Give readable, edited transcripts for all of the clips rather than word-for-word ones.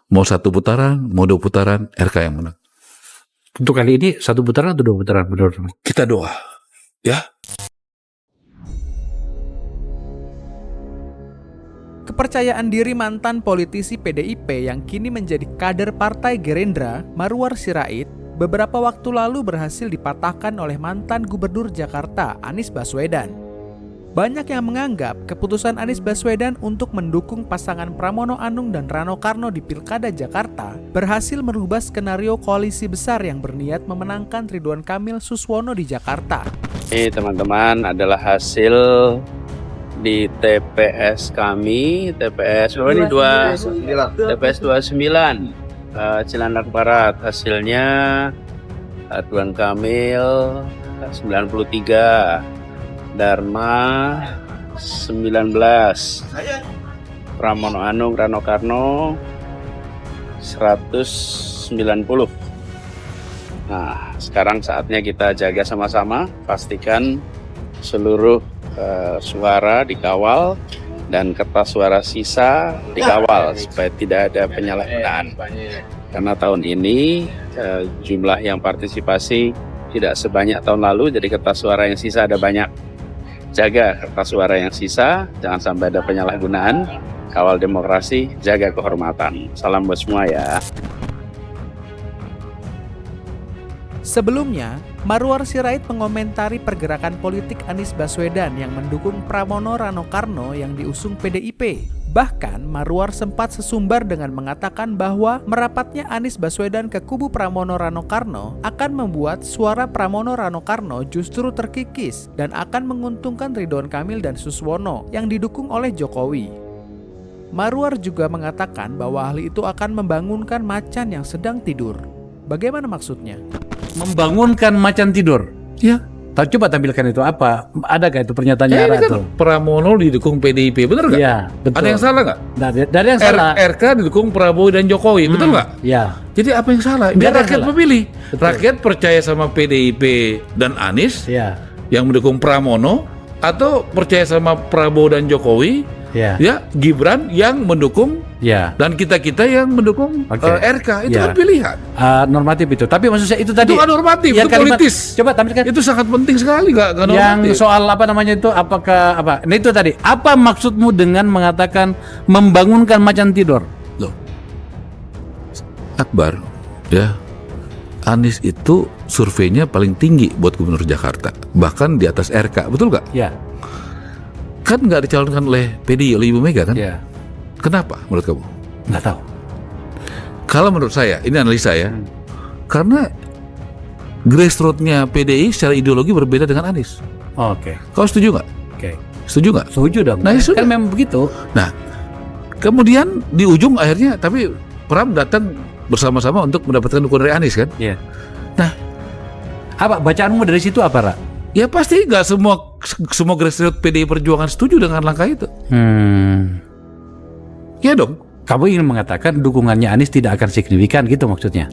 Mau 1 putaran, mau 2 putaran, RK yang menang. Untuk kali ini 1 putaran atau 2 putaran menurut Mas? Kita doa, ya. Kepercayaan diri mantan politisi PDIP yang kini menjadi kader Partai Gerindra, Marwar Sirait, beberapa waktu lalu berhasil dipatahkan oleh mantan Gubernur Jakarta, Anies Baswedan. Banyak yang menganggap keputusan Anies Baswedan untuk mendukung pasangan Pramono Anung dan Rano Karno di Pilkada Jakarta berhasil merubah skenario koalisi besar yang berniat memenangkan Ridwan Kamil Suswono di Jakarta. Ini teman-teman adalah hasil di TPS kami, TPS 29, Cilandak Barat. Hasilnya Ridwan Kamil 93, Dharma 19, Pramono Anung Rano Karno 190. Nah, sekarang saatnya kita jaga sama-sama, pastikan seluruh suara dikawal dan kertas suara sisa dikawal supaya tidak ada penyalahgunaan. Karena tahun ini jumlah yang partisipasi tidak sebanyak tahun lalu, jadi kertas suara yang sisa ada banyak. Jaga kertas suara yang sisa, jangan sampai ada penyalahgunaan. Kawal demokrasi, jaga kehormatan. Salam buat semua ya. Sebelumnya, Marwar Sirait mengomentari pergerakan politik Anies Baswedan yang mendukung Pramono Rano Karno yang diusung PDIP. Bahkan, Marwar sempat sesumbar dengan mengatakan bahwa merapatnya Anies Baswedan ke kubu Pramono Rano Karno akan membuat suara Pramono Rano Karno justru terkikis dan akan menguntungkan Ridwan Kamil dan Suswono yang didukung oleh Jokowi. Marwar juga mengatakan bahwa ahli itu akan membangunkan macan yang sedang tidur. Bagaimana maksudnya? Membangunkan macan tidur. Ya. Coba tampilkan itu apa? Adakah itu pernyataannya Ini kan itu? Pramono didukung PDIP, benar nggak? Iya, betul. Ada yang salah nggak? Dari yang salah. RK didukung Prabowo dan Jokowi, betul nggak? Ya. Jadi apa yang salah? Nggak Biar ada rakyat salah. memilih. Betul. Rakyat percaya sama PDIP dan Anies Ya. yang mendukung Pramono, atau percaya sama Prabowo dan Jokowi, Ya. ya Gibran yang mendukung, Ya. dan kita yang mendukung Oke. RK. Itu Ya. kan pilihan. Normatif itu. Tapi maksud saya itu tadi. Itu kan normatif, yang itu politis. Coba tampilkan. Itu sangat penting sekali, nggak Yang normatif. soal apa namanya itu, apakah apa? Nah itu tadi. Apa maksudmu dengan mengatakan membangunkan macan tidur? Loh, Akbar, ya, Anies itu surveinya paling tinggi buat Gubernur Jakarta, bahkan di atas RK, betul nggak? Ya. Kan nggak dicalonkan oleh PDI, oleh Ibu Mega kan? Ya. Kenapa menurut kamu? Nggak tahu. Kalau menurut saya, ini analisa ya, karena grassroots-nya PDI secara ideologi berbeda dengan Anies. Oke. Kau setuju nggak? Oke. Setuju nggak? Setuju dong. Nah, ya sudah. Kan memang begitu. Nah, kemudian di ujung akhirnya, tapi Pram datang bersama-sama untuk mendapatkan dukungan dari Anies kan? Iya. Nah, Apa bacaanmu dari situ apa, Ra? ya pasti nggak semua grassroots PDI Perjuangan setuju dengan langkah itu. Ya dong. Kamu ingin mengatakan dukungannya Anies tidak akan signifikan gitu maksudnya?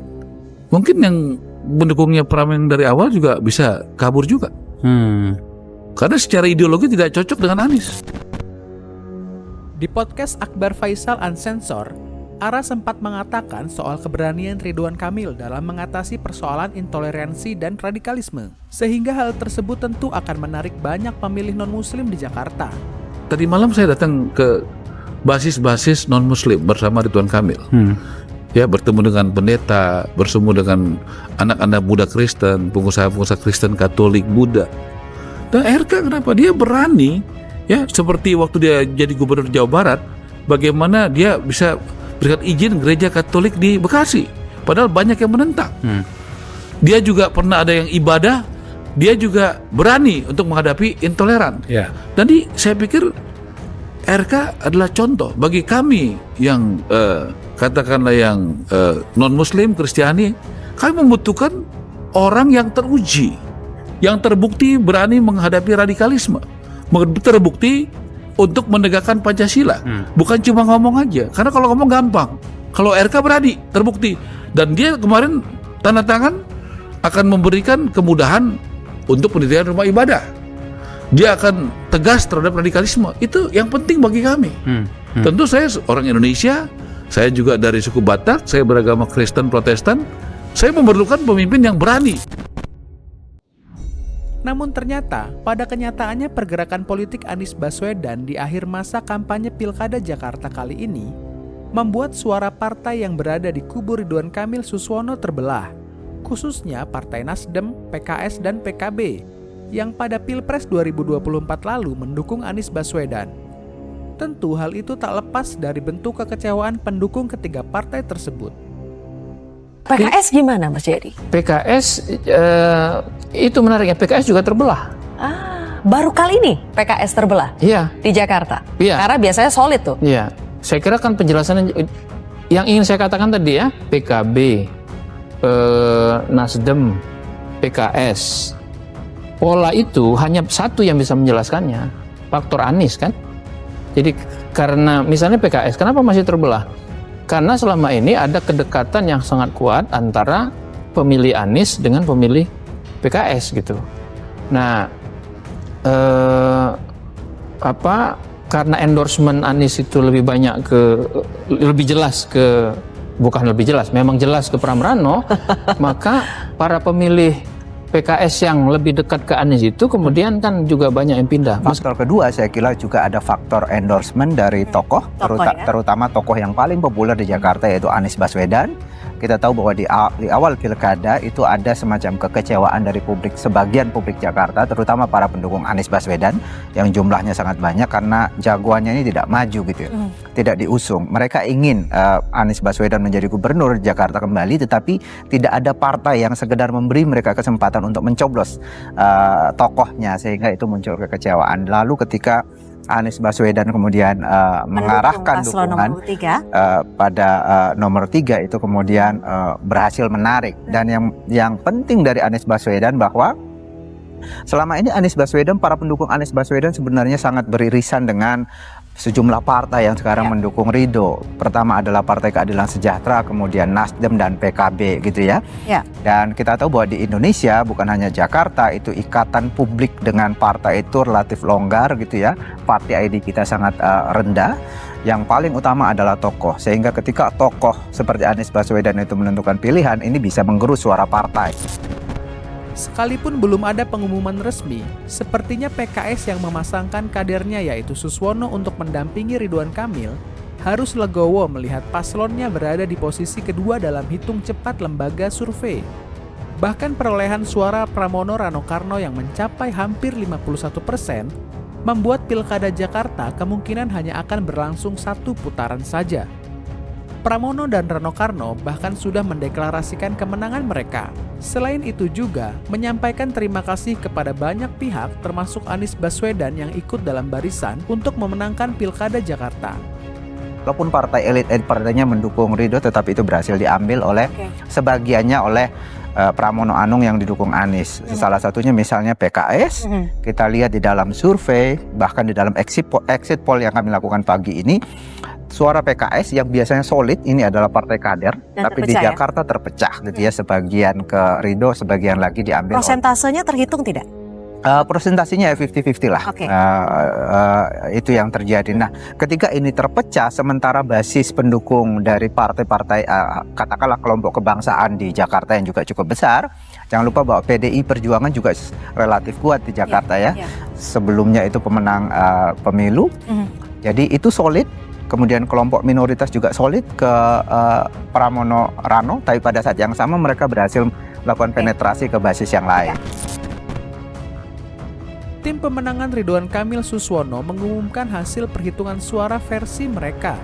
Mungkin yang mendukungnya Pram yang dari awal juga bisa kabur juga. Karena secara ideologi tidak cocok dengan Anies. Di podcast Akbar Faisal Uncensored, Ara sempat mengatakan soal keberanian Ridwan Kamil dalam mengatasi persoalan intoleransi dan radikalisme, sehingga hal tersebut tentu akan menarik banyak pemilih non-muslim di Jakarta. Tadi malam saya datang ke basis-basis non-muslim bersama Ridwan Kamil. Ya, bertemu dengan pendeta, bertemu dengan anak-anak muda Kristen, pengusaha-pengusaha Kristen, Katolik, Buddha. Dan RK kenapa? Dia berani, ya, seperti waktu dia jadi gubernur Jawa Barat, bagaimana dia bisa berikan izin gereja Katolik di Bekasi, padahal banyak yang menentang. Dia juga pernah ada yang ibadah, dia juga berani untuk menghadapi intoleran. Ya. Jadi saya pikir RK adalah contoh bagi kami yang katakanlah yang non-muslim, Kristiani. Kami membutuhkan orang yang teruji, yang terbukti berani menghadapi radikalisme, terbukti untuk menegakkan Pancasila. Bukan cuma ngomong aja, karena kalau ngomong gampang. Kalau RK berani, terbukti, dan dia kemarin tanda tangan akan memberikan kemudahan untuk pendirian rumah ibadah. Dia akan tegas terhadap radikalisme. Itu yang penting bagi kami. Tentu saya orang Indonesia Saya juga dari suku Batak, saya beragama Kristen Protestan. Saya memerlukan pemimpin yang berani. Namun ternyata, pada kenyataannya pergerakan politik Anies Baswedan di akhir masa kampanye Pilkada Jakarta kali ini membuat suara partai yang berada di kubu Ridwan Kamil Suswono terbelah, khususnya Partai Nasdem, PKS, dan PKB, yang pada Pilpres 2024 lalu mendukung Anies Baswedan. Tentu hal itu tak lepas dari bentuk kekecewaan pendukung ketiga partai tersebut. PKS gimana Mas Jayadi? PKS itu menariknya, PKS juga terbelah. Baru kali ini PKS terbelah Iya, di Jakarta. Iya. Karena biasanya solid tuh. iya. Saya kira kan penjelasannya yang ingin saya katakan tadi ya, PKB, Nasdem, PKS. Pola itu hanya satu yang bisa menjelaskannya, faktor Anies kan. Jadi karena misalnya PKS, kenapa masih terbelah? Karena selama ini ada kedekatan yang sangat kuat antara pemilih Anies dengan pemilih PKS gitu. Nah, karena endorsement Anies itu lebih jelas ke Pram Rano, maka para pemilih PKS yang lebih dekat ke Anies itu kemudian kan juga banyak yang pindah. Faktor kedua saya kira juga ada faktor endorsement dari tokoh, terutama tokoh yang paling populer di Jakarta yaitu Anies Baswedan. Kita tahu bahwa di awal pilkada itu ada semacam kekecewaan dari sebagian publik Jakarta, terutama para pendukung Anies Baswedan yang jumlahnya sangat banyak karena jagoannya ini tidak maju gitu ya, tidak diusung. Mereka ingin Anies Baswedan menjadi gubernur Jakarta kembali, tetapi tidak ada partai yang sekedar memberi mereka kesempatan untuk mencoblos tokohnya, sehingga itu muncul kekecewaan. Lalu ketika Anies Baswedan kemudian mengarahkan dukungan pada nomor 3 itu kemudian berhasil menarik. Dan yang penting dari Anies Baswedan bahwa selama ini Anies Baswedan, para pendukung Anies Baswedan sebenarnya sangat beririsan dengan sejumlah partai yang sekarang mendukung Ridho. Pertama adalah Partai Keadilan Sejahtera, kemudian Nasdem dan PKB gitu ya. Dan kita tahu bahwa di Indonesia, bukan hanya Jakarta, itu ikatan publik dengan partai itu relatif longgar gitu ya. Party ID kita sangat rendah. Yang paling utama adalah tokoh. Sehingga ketika tokoh seperti Anies Baswedan itu menentukan pilihan, ini bisa menggerus suara partai. Sekalipun belum ada pengumuman resmi, sepertinya PKS yang memasangkan kadernya yaitu Suswono untuk mendampingi Ridwan Kamil harus legowo melihat paslonnya berada di posisi kedua dalam hitung cepat lembaga survei. Bahkan perolehan suara Pramono Rano Karno yang mencapai hampir 51% membuat Pilkada Jakarta kemungkinan hanya akan berlangsung satu putaran saja. Pramono dan Rano Karno bahkan sudah mendeklarasikan kemenangan mereka. Selain itu juga menyampaikan terima kasih kepada banyak pihak termasuk Anies Baswedan yang ikut dalam barisan untuk memenangkan Pilkada Jakarta. Walaupun partai elit partainya mendukung Ridho, tetapi itu berhasil diambil oleh sebagiannya oleh Pramono Anung yang didukung Anies. Salah satunya misalnya PKS. Kita lihat di dalam survei, bahkan di dalam exit poll yang kami lakukan pagi ini, suara PKS yang biasanya solid ini adalah partai kader, tapi di Jakarta terpecah gitu ya, sebagian ke Ridho, sebagian lagi diambil. Prosentasenya terhitung tidak? Presentasinya 50-50 lah. Itu yang terjadi. Nah, ketika ini terpecah, sementara basis pendukung dari partai-partai katakanlah kelompok kebangsaan di Jakarta yang juga cukup besar, jangan lupa bahwa PDI Perjuangan juga relatif kuat di Jakarta ya. Sebelumnya itu pemenang pemilu. Jadi itu solid. Kemudian kelompok minoritas juga solid ke Pramono Rano, tapi pada saat yang sama mereka berhasil melakukan penetrasi ke basis yang lain. Tim pemenangan Ridwan Kamil Suswono mengumumkan hasil perhitungan suara versi mereka.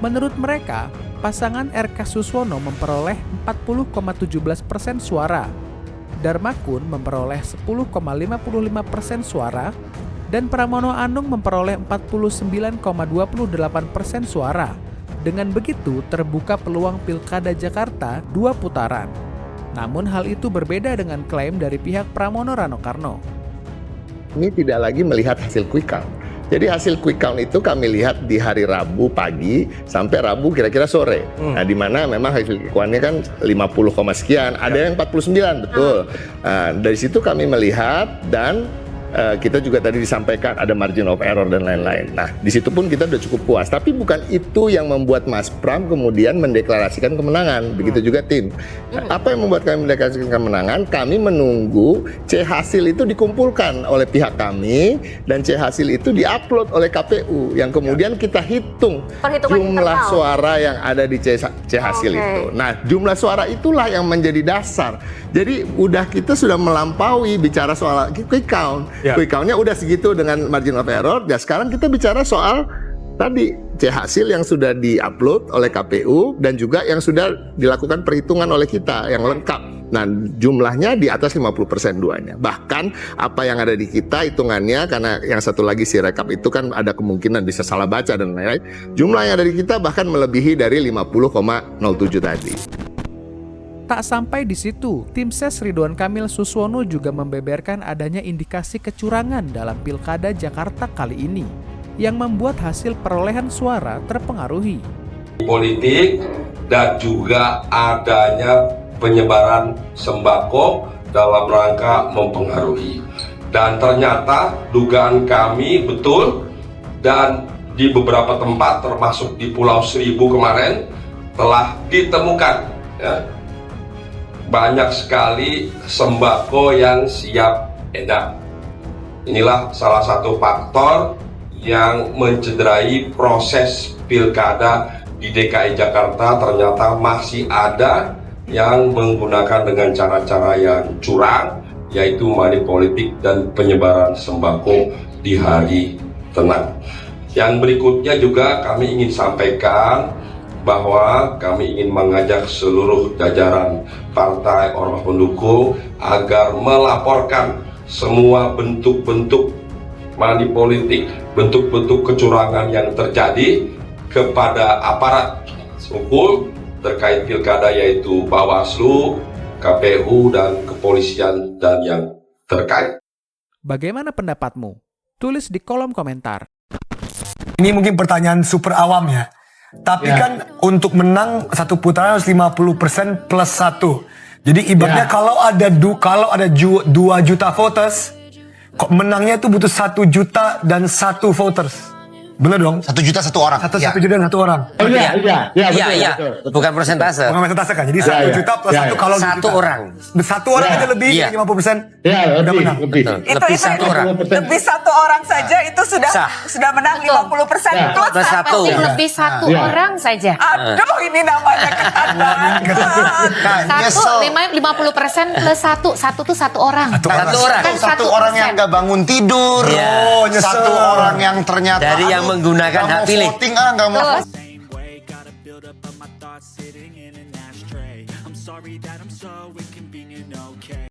Menurut mereka, pasangan RK Suswono memperoleh 40,17% suara, Darmakun memperoleh 10,55% suara, dan Pramono Anung memperoleh 49,28% suara. Dengan begitu, terbuka peluang Pilkada Jakarta 2 putaran. Namun hal itu berbeda dengan klaim dari pihak Pramono Rano Karno. Ini tidak lagi melihat hasil quick count. Jadi hasil quick count itu kami lihat di hari Rabu pagi sampai Rabu kira-kira sore. Nah, di mana memang hasil quick count-nya kan 50, sekian, ada yang 49, betul. Nah, dari situ kami melihat dan kita juga tadi disampaikan ada margin of error dan lain-lain. Nah, di situ pun kita udah cukup puas. Tapi bukan itu yang membuat Mas Pram kemudian mendeklarasikan kemenangan. Begitu juga tim. Apa yang membuat kami mendeklarasikan kemenangan? Kami menunggu C hasil itu dikumpulkan oleh pihak kami dan C hasil itu diupload oleh KPU yang kemudian kita hitung Perhitungan jumlah internal. suara yang ada di C hasil itu. Nah, jumlah suara itulah yang menjadi dasar. Jadi kita sudah melampaui bicara soal quick count. Quick count-nya udah segitu dengan margin of error. Dan sekarang kita bicara soal tadi C hasil yang sudah di-upload oleh KPU dan juga yang sudah dilakukan perhitungan oleh kita yang lengkap. Nah, jumlahnya di atas 50% duanya. Bahkan apa yang ada di kita hitungannya, karena yang satu lagi si rekap itu kan ada kemungkinan bisa salah baca dan lain-lain. Jumlah yang ada di kita bahkan melebihi dari 50,07 tadi. Tak sampai di situ, tim ses Ridwan Kamil Suswono juga membeberkan adanya indikasi kecurangan dalam Pilkada Jakarta kali ini yang membuat hasil perolehan suara terpengaruhi. Politik dan juga adanya penyebaran sembako dalam rangka mempengaruhi. Dan ternyata dugaan kami betul, dan di beberapa tempat termasuk di Pulau Seribu kemarin telah ditemukan banyak sekali sembako yang siap edar. Inilah salah satu faktor yang mencederai proses pilkada di DKI Jakarta. Ternyata masih ada yang menggunakan dengan cara-cara yang curang, yaitu money politik dan penyebaran sembako di hari tenang. Yang berikutnya juga kami ingin sampaikan bahwa kami ingin mengajak seluruh jajaran partai orang pendukung agar melaporkan semua bentuk-bentuk money politik, bentuk-bentuk kecurangan yang terjadi kepada aparat hukum terkait pilkada, yaitu Bawaslu, KPU, dan kepolisian dan yang terkait. Bagaimana pendapatmu? Tulis di kolom komentar. Ini mungkin pertanyaan super awam ya. Tapi kan untuk menang satu putaran harus 50% plus 1. Jadi ibaratnya kalau ada 2 juta voters, kok menangnya itu butuh 1 juta dan 1 voters. Bener dong? 1 juta 1 orang. 1 juta dan 1 orang. Iya. Bukan persentase. Bukan persentase kan? Jadi 1 juta plus 1 kalau 1 orang. 1 orang aja lebih dari 50%. Udah menang. Lebih 1 orang. Lebih 1 orang saja itu sudah menang 50% plus 1. Lebih 1 orang saja. Aduh, ini namanya ketakutan. 50% plus 1. 1 tuh 1 orang. 1 orang. Kan 1 orang yang gak bangun tidur. Oh, nyesel. 1 orang yang ternyata dari yang menggunakan hak pilih. voting, gak mau Tuh.